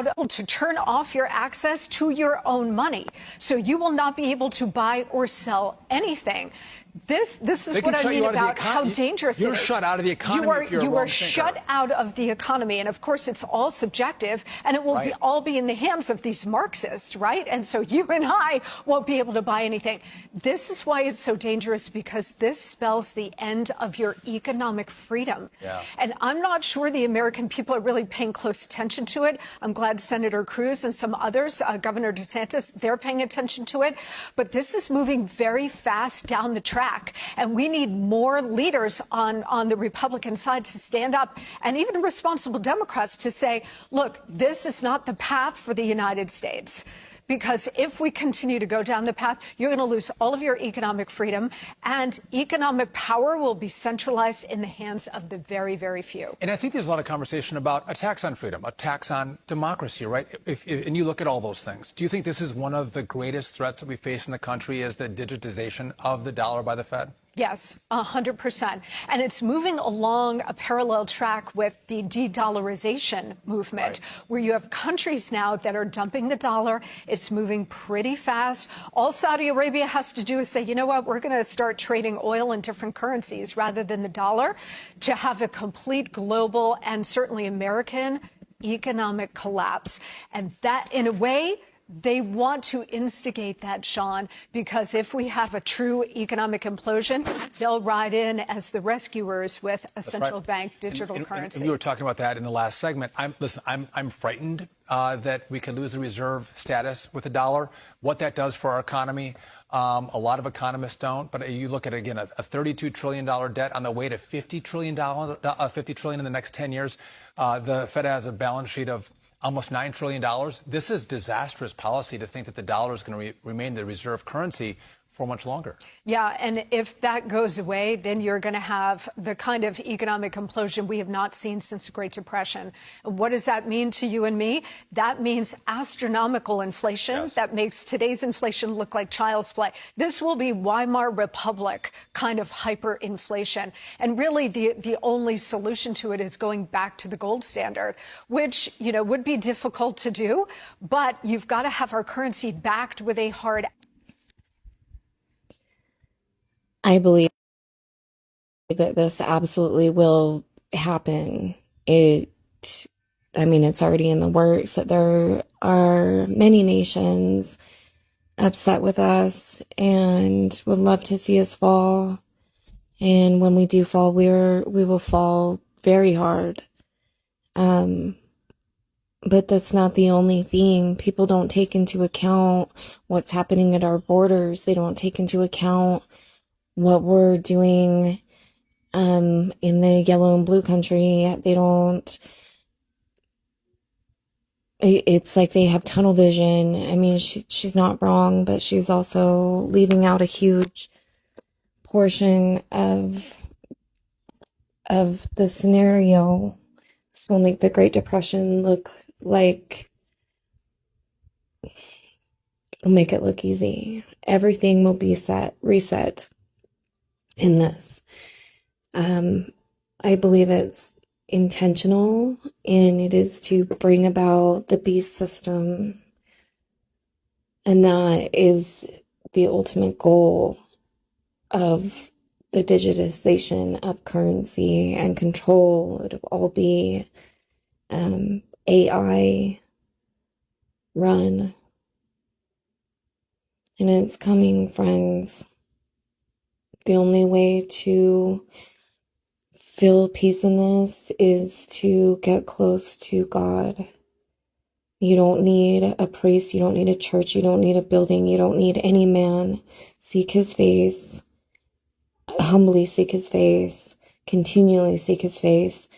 to turn off your access to your own money. So you will not be able to buy or sell anything. This is what I mean about how dangerous it is. You're shut out of the economy if you're a wrong You are thinker. shut out of the economy. And of course, it's all subjective, and it will all be in the hands of these Marxists, right? And so you and I won't be able to buy anything. This is why it's so dangerous, because this spells the end of your economic freedom. Yeah. And I'm not sure the American people are really paying close attention to it. I'm glad Senator Cruz and some others, Governor DeSantis, they're paying attention to it. But this is moving very fast down the track. And we need more leaders on the Republican side to stand up, and even responsible Democrats to say, look, this is not the path for the United States. Because if we continue to go down the path, you're going to lose all of your economic freedom, and economic power will be centralized in the hands of the very, very few. And I think there's a lot of conversation about a tax on freedom, a tax on democracy, right? And you look at all those things. Do you think this is one of the greatest threats that we face in the country, is the digitization of the dollar by the Fed? Yes, 100%. And it's moving along a parallel track with the de-dollarization movement, where you have countries now that are dumping the dollar. It's moving pretty fast. All Saudi Arabia has to do is say, you know what, we're going to start trading oil in different currencies rather than the dollar, to have a complete global and certainly American economic collapse. And that, in a way, they want to instigate that, Sean, because if we have a true economic implosion, they'll ride in as the rescuers with a central bank digital currency. And we were talking about that in the last segment. I'm frightened that we could lose the reserve status with the dollar. What that does for our economy, a lot of economists don't. But you look at, again, a $32 trillion debt on the way to $50 trillion in the next 10 years. The Fed has a balance sheet of almost $9 trillion. This is disastrous policy to think that the dollar is going to remain the reserve currency for much longer. Yeah, and if that goes away, then you're going to have the kind of economic implosion we have not seen since the Great Depression. And what does that mean to you and me? That means astronomical inflation. Yes. That makes today's inflation look like child's play. This will be Weimar Republic kind of hyperinflation. And really, the only solution to it is going back to the gold standard, which, you know, would be difficult to do. But you've got to have our currency backed with a hard. I believe that this absolutely will happen. I mean, it's already in the works, that there are many nations upset with us and would love to see us fall. And when we do fall, we will fall very hard. But that's not the only thing. People don't take into account what's happening at our borders. They don't take into account what we're doing in the yellow and blue country. They don't. It's like they have tunnel vision. I mean, she's not wrong, but she's also leaving out a huge portion of the scenario. This will make the Great Depression look like, it'll make it look easy. Everything will be reset in this. I believe it's intentional, and it is to bring about the beast system. And that is the ultimate goal of the digitization of currency and control. It'll all be AI run. And it's coming, friends. The only way to feel peace in this is to get close to God. You don't need a priest, you don't need a church, you don't need a building, you don't need any man. Seek his face, humbly seek his face, continually seek his face,